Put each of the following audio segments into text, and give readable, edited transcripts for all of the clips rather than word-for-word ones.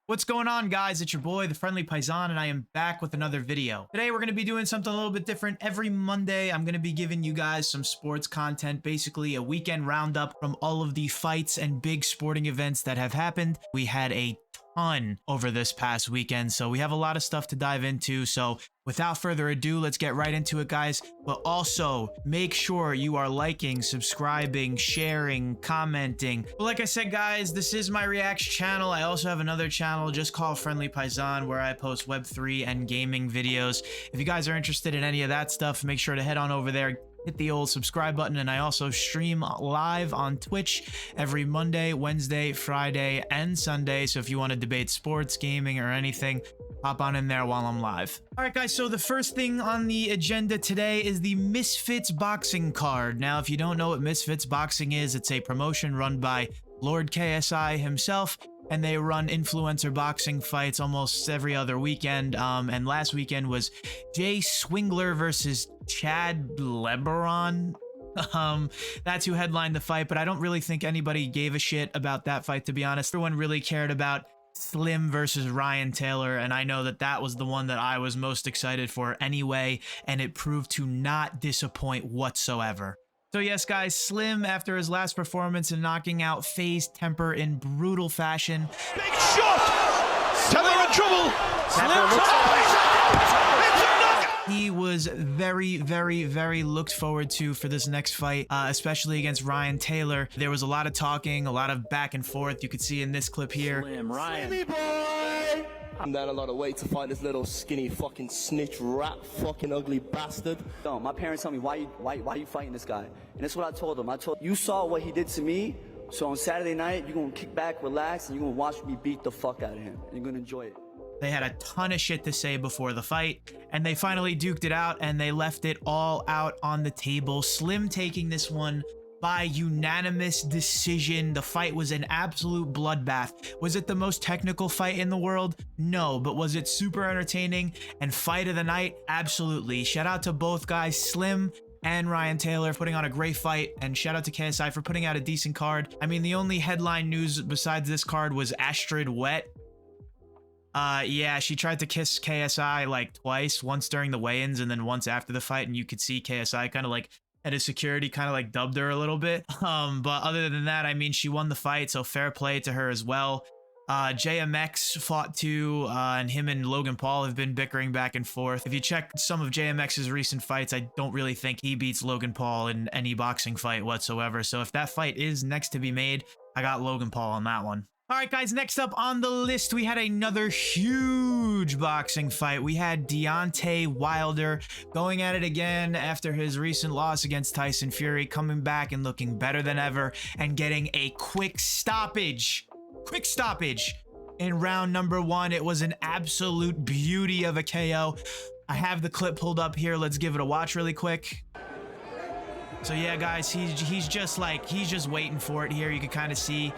What's going on, guys? It's your boy, the Friendly Paisan, and I am back with another video. Today, we're going to be doing something a little bit different. Every Monday, I'm going to be giving you guys some sports content, basically a weekend roundup from all of the fights and big sporting events that have happened. We had a ton over this past weekend, so we have a lot of stuff to dive into. So without further ado, let's get right into it, guys. But also make sure you are liking, subscribing, sharing, commenting. But like I said, guys, this is my Reacts channel. I also have another channel just called Friendly Paisan where I post Web3 and gaming videos. If you guys are interested in any of that stuff, make sure to head on over there. Hit the old subscribe button, and I also stream live on Twitch every Monday, Wednesday, Friday, and Sunday. So if you want to debate sports, gaming, or anything, hop on in there while I'm live. All right, guys, so the first thing on the agenda today is the Misfits boxing card. Now, if you don't know what Misfits boxing is, it's a promotion run by Lord KSI himself, and they run influencer boxing fights almost every other weekend. And last weekend was Jay Swingler versus Chad Lebaron. That's who headlined the fight, but I don't really think anybody gave a shit about that fight, to be honest. Everyone really cared about Slim versus Ryan Taylor, and I know that that was the one that I was most excited for anyway, and it proved to not disappoint whatsoever. So yes, guys, Slim, after his last performance in knocking out FaZe Temper in brutal fashion. Big shot! Temper in trouble! He was very looked forward to for this next fight, especially against Ryan Taylor. There was a lot of talking, a lot of back and forth. You could see in this clip here. Slim, Ryan. Slimmy boy! I'm down a lot of weight to fight this little skinny fucking snitch rat fucking ugly bastard. No, my parents tell me, why you fighting this guy? And that's what I told them. I told you saw what he did to me, so on Saturday night, you're gonna kick back, relax, and you're gonna watch me beat the fuck out of him. And you're gonna enjoy it. They had a ton of shit to say before the fight, and they finally duked it out, and they left it all out on the table. Slim taking this one by unanimous decision. The fight was an absolute bloodbath. Was it the most technical fight in the world? No, but was it super entertaining and fight of the night? Absolutely. Shout out to both guys, Slim and Ryan Taylor, putting on a great fight, and shout out to KSI for putting out a decent card. I mean, the only headline news besides this card was Astrid Wet. Yeah, she tried to kiss KSI like twice, once during the weigh-ins and then once after the fight, and you could see KSI kind of like at his security kind of like dubbed her a little bit. But other than that, I mean, she won the fight, so fair play to her as well. JMX fought too, and him and Logan Paul have been bickering back and forth. If you check some of JMX's recent fights, I don't really think he beats Logan Paul in any boxing fight whatsoever. So if that fight is next to be made, I got Logan Paul on that one. All right, guys, next up on the list, we had another huge boxing fight. We had Deontay Wilder going at it again after his recent loss against Tyson Fury, coming back and looking better than ever and getting a quick stoppage in round number 1. It was an absolute beauty of a KO. I have the clip pulled up here. Let's give it a watch really quick. So yeah, guys, he's just waiting for it here. You can kind of see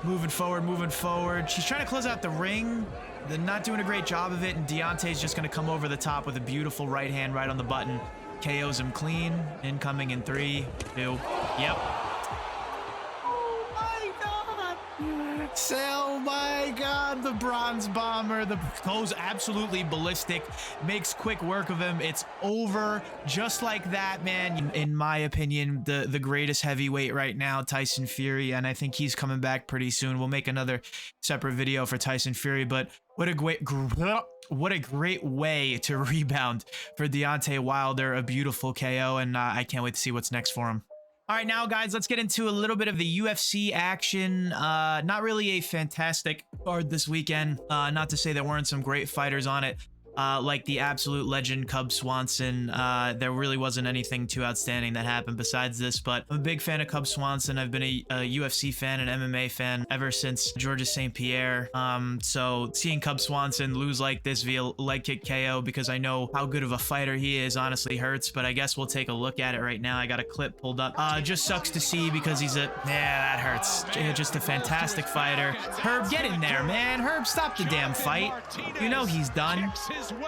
moving forward. She's trying to close out the ring. They're not doing a great job of it, and Deontay's just going to come over the top with a beautiful right hand right on the button. KOs him clean. Incoming in 3, 2. Yep. Oh my god, the bronze bomber, goes absolutely ballistic, makes quick work of him. It's over just like that, man. In my opinion, the greatest heavyweight right now, Tyson Fury, and I think he's coming back pretty soon. We'll make another separate video for Tyson Fury, but what a great way to rebound for Deontay Wilder. A beautiful KO, and I can't wait to see what's next for him. All right, now, guys, let's get into a little bit of the UFC action. Not really a fantastic card this weekend. Not to say there weren't some great fighters on it, like the absolute legend Cub Swanson. There really wasn't anything too outstanding that happened besides this, but I'm a big fan of Cub Swanson. I've been a UFC fan and MMA fan ever since Georges St. Pierre. So seeing Cub Swanson lose like this via leg kick KO, because I know how good of a fighter he is, honestly hurts, but I guess we'll take a look at it right now. I got a clip pulled up. Just sucks to see because yeah, that hurts. Just a fantastic fighter. Herb, get in there, man. Herb, stop the damn fight. You know he's done.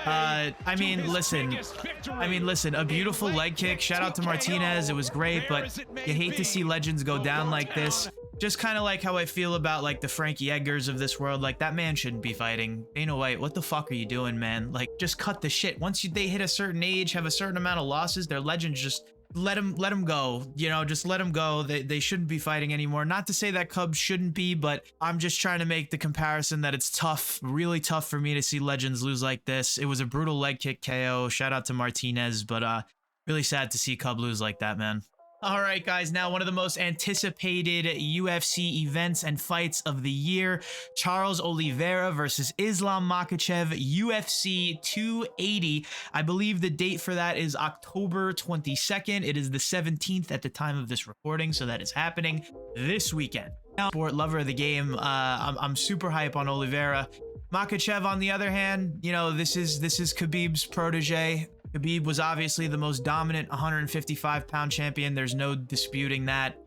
I mean, listen, a beautiful leg kick. Shout out to Martinez. It was great, but you hate to see legends go down like this. Just kind of like how I feel about like the Frankie Edgars of this world. Like, that man shouldn't be fighting. Dana White, what the fuck are you doing, man? Like, just cut the shit. Once they hit a certain age, have a certain amount of losses, they're legends. Just let them go. You know, just let them go. They shouldn't be fighting anymore. Not to say that Cubs shouldn't be, but I'm just trying to make the comparison that it's tough, really tough for me to see legends lose like this. It was a brutal leg kick KO. Shout out to Martinez, but really sad to see Cub lose like that, man. All right, guys, now one of the most anticipated UFC events and fights of the year, Charles Oliveira versus Islam Makhachev, UFC 280. I believe the date for that is October 22nd. It is the 17th at the time of this recording, so that is happening this weekend. Now, sport lover of the game, I'm super hype on Oliveira. Makhachev, on the other hand, you know, this is Khabib's protege. Khabib was obviously the most dominant 155-pound champion. There's no disputing that.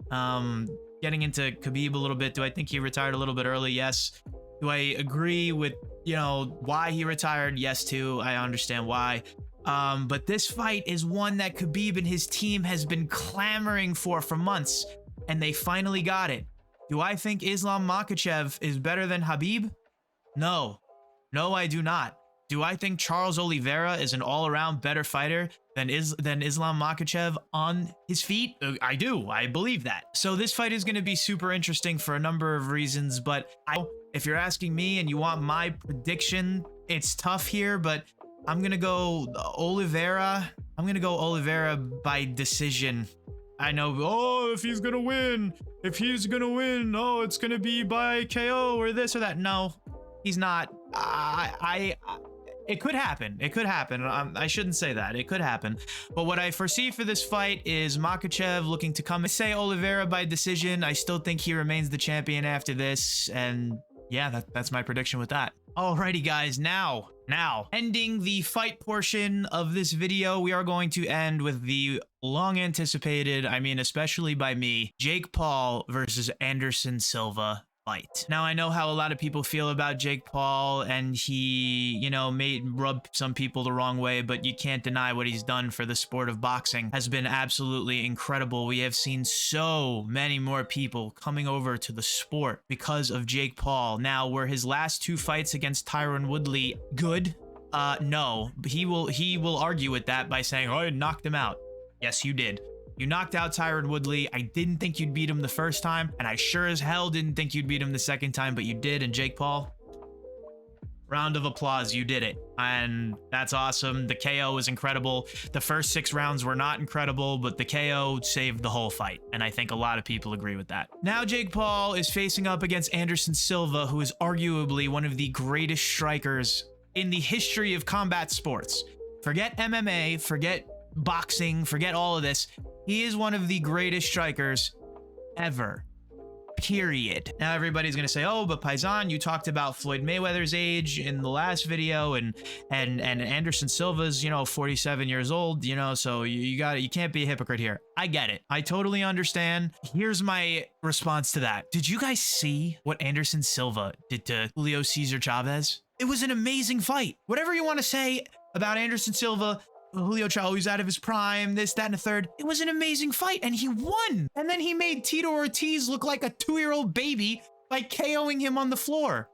Getting into Khabib a little bit, do I think he retired a little bit early? Yes. Do I agree with, you know, why he retired? Yes, too. I understand why. But this fight is one that Khabib and his team has been clamoring for months, and they finally got it. Do I think Islam Makhachev is better than Khabib? No. No, I do not. Do I think Charles Oliveira is an all-around better fighter than Islam Makhachev on his feet? I do. I believe that. So this fight is going to be super interesting for a number of reasons, but if you're asking me and you want my prediction, it's tough here, but I'm going to go Oliveira. I'm going to go Oliveira by decision. I know, oh, if he's going to win, oh, it's going to be by KO or this or that. No, he's not. It could happen. It could happen. I shouldn't say that. It could happen. But what I foresee for this fight is Makhachev looking to come and say Oliveira by decision. I still think he remains the champion after this. And yeah, that's my prediction with that. Alrighty, guys. Now, ending the fight portion of this video, we are going to end with the long anticipated, I mean, especially by me, Jake Paul versus Anderson Silva fight. Now, I know how a lot of people feel about Jake Paul, and he, you know, may rub some people the wrong way, but you can't deny what he's done for the sport of boxing has been absolutely incredible. We have seen so many more people coming over to the sport because of Jake Paul. Now, were his last two fights against Tyron Woodley good? No. He will argue with that by saying, oh, I knocked him out. Yes, you did. You knocked out Tyron Woodley. I didn't think you'd beat him the first time, and I sure as hell didn't think you'd beat him the second time, but you did. And Jake Paul, round of applause, you did it. And that's awesome. The KO was incredible. The first 6 rounds were not incredible, but the KO saved the whole fight, and I think a lot of people agree with that. Now Jake Paul is facing up against Anderson Silva, who is arguably one of the greatest strikers in the history of combat sports. Forget MMA, forget boxing, forget all of this. He is one of the greatest strikers ever. Period. Now everybody's gonna say, oh, but Paisan, you talked about Floyd Mayweather's age in the last video, and Anderson Silva's, you know, 47 years old, you know, so you can't be a hypocrite here. I get it. I totally understand. Here's my response to that. Did you guys see what Anderson Silva did to Julio Cesar Chavez? It was an amazing fight. Whatever you want to say about Anderson Silva, Julio Chavez, he's out of his prime, this, that, and a third. It was an amazing fight, and he won. And then he made Tito Ortiz look like a 2-year-old baby by KOing him on the floor.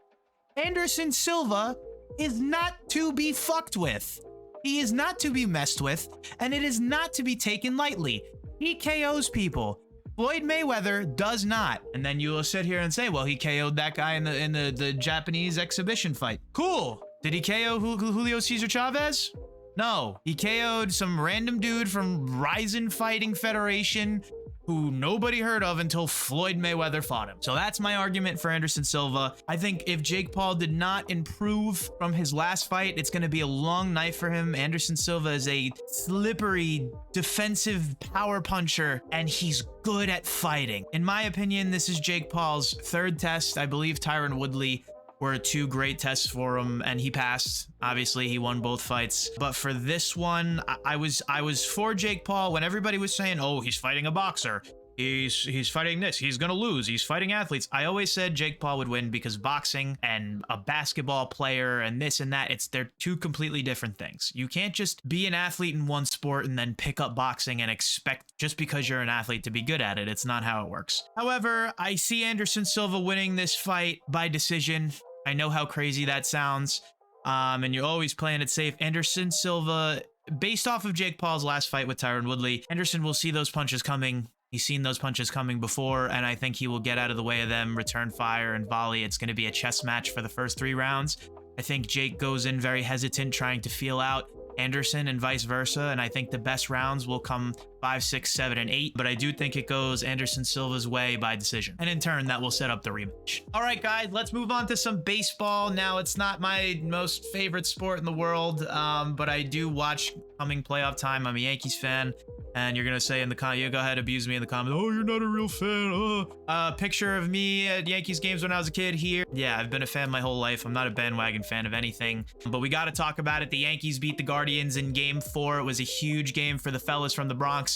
Anderson Silva is not to be fucked with. He is not to be messed with, and it is not to be taken lightly. He KOs people. Floyd Mayweather does not. And then you will sit here and say, well, he KO'd that guy in the Japanese exhibition fight. Cool. Did he KO Julio Cesar Chavez? No, he KO'd some random dude from Ryzen Fighting Federation who nobody heard of until Floyd Mayweather fought him. So that's my argument for Anderson Silva. I think if Jake Paul did not improve from his last fight, it's going to be a long night for him. Anderson Silva is a slippery defensive power puncher, and he's good at fighting. In my opinion, this is Jake Paul's 3rd test. I believe Tyron Woodley were 2 great tests for him, and he passed. Obviously, he won both fights. But for this one, I was for Jake Paul when everybody was saying, oh, he's fighting a boxer. he's fighting this. He's gonna lose. He's fighting athletes. I always said Jake Paul would win because boxing and a basketball player and this and that, they're two completely different things. You can't just be an athlete in one sport and then pick up boxing and expect just because you're an athlete to be good at it. It's not how it works. However, I see Anderson Silva winning this fight by decision. I know how crazy that sounds. And you're always playing it safe. Anderson Silva, based off of Jake Paul's last fight with Tyron Woodley, Anderson will see those punches coming. He's seen those punches coming before, and I think he will get out of the way of them, return fire, and volley. It's going to be a chess match for the first 3 rounds. I think Jake goes in very hesitant, trying to feel out Anderson and vice versa, and I think the best rounds will come 5, 6, 7, and 8, but I do think it goes Anderson Silva's way by decision, and in turn that will set up the rematch. All right guys, let's move on to some baseball. Now, it's not my most favorite sport in the world, but I do watch coming playoff time. I'm a Yankees fan, and you're gonna say in the comment, you go ahead, abuse me in the comments, oh, you're not a real fan. Picture of me at Yankees games when I was a kid here. Yeah, I've been a fan my whole life. I'm not a bandwagon fan of anything, but we got to talk about it. The Yankees beat the Guardians in game 4. It was a huge game for the fellas from the Bronx.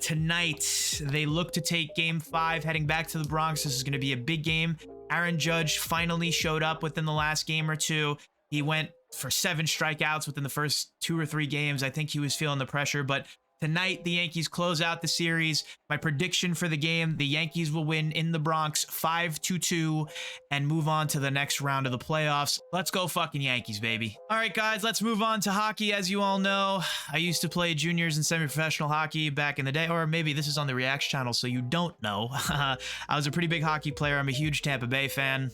Tonight, they look to take game 5, heading back to the Bronx. This is going to be a big game. Aaron Judge finally showed up within the last game or two. He went for 7 strikeouts within the first 2 or 3 games. I think he was feeling the pressure, but tonight, the Yankees close out the series. My prediction for the game, the Yankees will win in the Bronx 5-2 and move on to the next round of the playoffs. Let's go fucking Yankees, baby. All right, guys, let's move on to hockey. As you all know, I used to play juniors and semi-professional hockey back in the day, or maybe this is on the Reacts channel, so you don't know. I was a pretty big hockey player. I'm a huge Tampa Bay fan.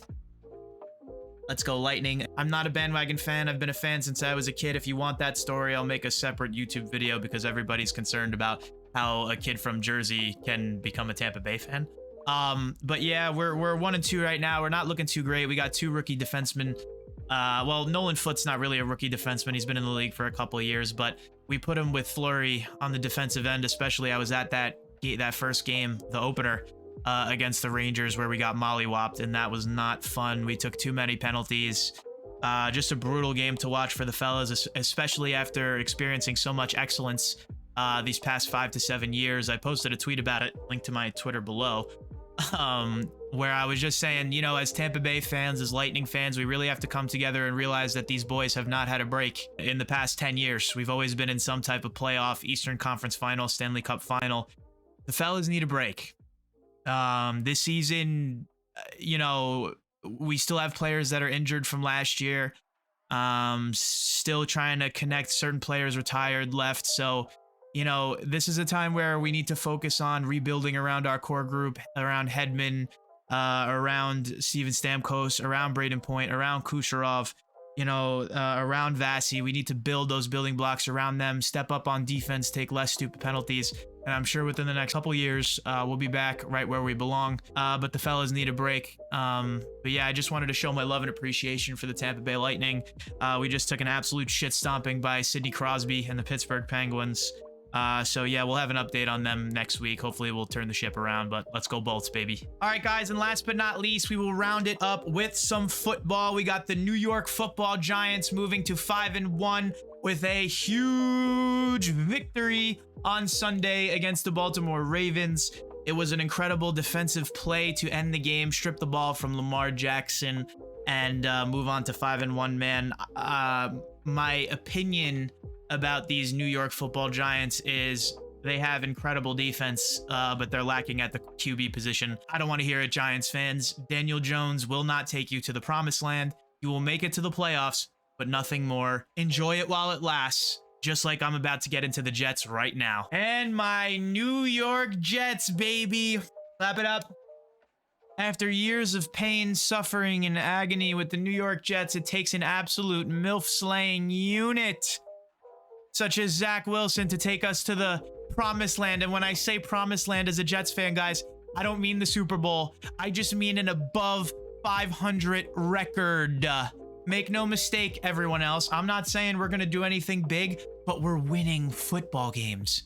Let's go Lightning. I'm not a bandwagon fan. I've been a fan since I was a kid. If you want that story, I'll make a separate YouTube video because everybody's concerned about how a kid from Jersey can become a Tampa Bay fan. But yeah, we're 1-2 right now. We're not looking too great. We got 2 rookie defensemen. Well, Nolan Foote's not really a rookie defenseman. He's been in the league for a couple of years, but we put him with Fleury on the defensive end, especially. I was at that first game, the opener, against the Rangers, where we got mollywopped, and that was not fun. We took too many penalties. Just a brutal game to watch for the fellas, especially after experiencing so much excellence these past 5 to 7 years. I posted a tweet about it, linked to my Twitter below, where I was just saying, you know, as Tampa Bay fans, as Lightning fans, we really have to come together and realize that these boys have not had a break in the past 10 years. We've always been in some type of playoff, Eastern Conference final, Stanley Cup final. The fellas need a break. This season, you know, we still have players that are injured from last year. Still trying to connect. Certain players retired, left. So, you know, this is a time where we need to focus on rebuilding around our core group, around Hedman, around Steven Stamkos, around Braden Point, around Kucherov, you know, around Vasi. We need to build those building blocks around them, step up on defense, take less stupid penalties. And I'm sure within the next couple years, we'll be back right where we belong. But the fellas need a break. But yeah, I just wanted to show my love and appreciation for the Tampa Bay Lightning. We just took an absolute shit stomping by Sidney Crosby and the Pittsburgh Penguins. So yeah, we'll have an update on them next week. Hopefully we'll turn the ship around, but let's go Bolts, baby. All right, guys, and last but not least, we will round it up with some football. We got the New York Football Giants moving to 5-1 with a huge victory on Sunday against the Baltimore Ravens. It was an incredible defensive play to end the game, strip the ball from Lamar Jackson, and move on to 5-1, man. My opinion about these New York Football Giants is they have incredible defense, but they're lacking at the QB position. I don't want to hear it, Giants fans. Daniel Jones will not take you to the promised land. You will make it to the playoffs, but nothing more. Enjoy it while it lasts, just like I'm about to get into the Jets right now. And my New York Jets, baby. Clap it up. After years of pain, suffering, and agony with the New York Jets, it takes an absolute MILF-slaying unit such as Zach Wilson to take us to the promised land. And when I say promised land as a Jets fan, guys, I don't mean the Super Bowl. I just mean an above 500 record. Make no mistake, everyone else. I'm not saying we're going to do anything big, but we're winning football games.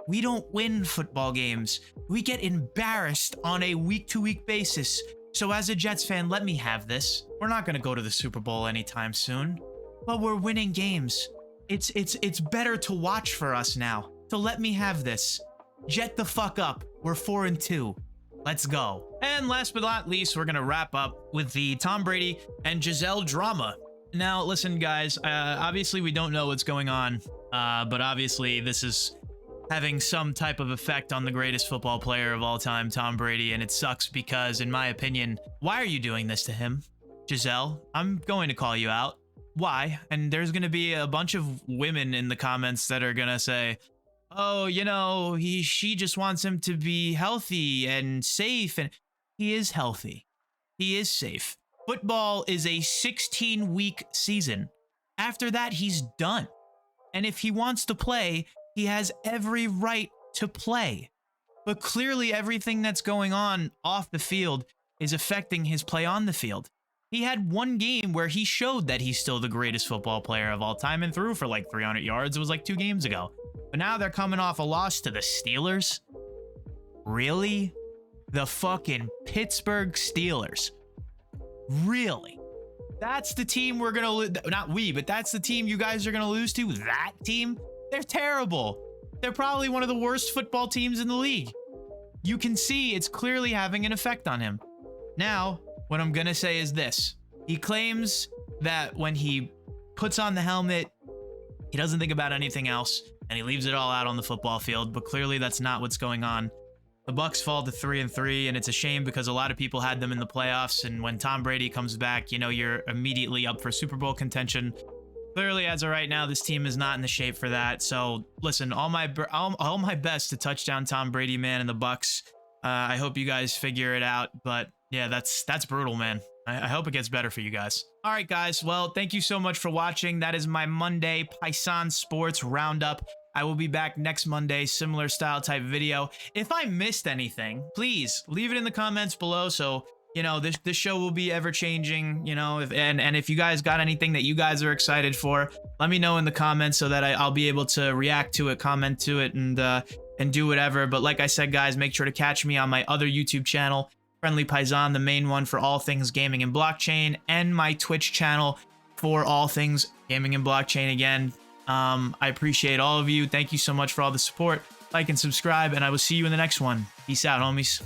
We don't win football games. We get embarrassed on a week-to-week basis. So as a Jets fan, let me have this. We're not going to go to the Super Bowl anytime soon, but we're winning games. It's better to watch for us now. So let me have this. Jet the fuck up. We're 4-2. Let's go. And last but not least, we're going to wrap up with the Tom Brady and Gisele drama. Now, listen, guys, obviously we don't know what's going on, but obviously this is having some type of effect on the greatest football player of all time, Tom Brady, and it sucks because, in my opinion, why are you doing this to him? Gisele, I'm going to call you out. Why? And there's going to be a bunch of women in the comments that are going to say, oh, you know, she just wants him to be healthy and safe, and he is healthy. He is safe. Football is a 16-week season. After that, he's done. And if he wants to play, he has every right to play. But clearly everything that's going on off the field is affecting his play on the field. He had one game where he showed that he's still the greatest football player of all time and threw for like 300 yards. It was like 2 games ago. But now they're coming off a loss to the Steelers. Really? The fucking Pittsburgh Steelers. Really? That's the team we're gonna lose. Not we, but that's the team you guys are gonna lose to? That team? They're terrible. They're probably one of the worst football teams in the league. You can see it's clearly having an effect on him. Now, what I'm gonna say is this. He claims that when he puts on the helmet, he doesn't think about anything else, and he leaves it all out on the football field, but clearly that's not what's going on. The Bucs fall to 3-3, and it's a shame because a lot of people had them in the playoffs, and when Tom Brady comes back, you know, you're immediately up for Super Bowl contention. Clearly, as of right now, this team is not in the shape for that. So, listen, all my best to touchdown Tom Brady, man, and the Bucs. I hope you guys figure it out, but yeah, that's brutal, man. I hope it gets better for you guys. All right, guys. Well, thank you so much for watching. That is my Monday Paisan Sports Roundup. I will be back next Monday, similar style type video. If I missed anything, please leave it in the comments below. So, you know, this show will be ever changing, you know, and if you guys got anything that you guys are excited for, let me know in the comments so that I'll be able to react to it, comment to it, and do whatever. But like I said, guys, make sure to catch me on my other YouTube channel, Friendly Paisan, the main one for all things gaming and blockchain, and my Twitch channel for all things gaming and blockchain again. I appreciate all of you. Thank you so much for all the support. Like and subscribe, and I will see you in the next one. Peace out, homies.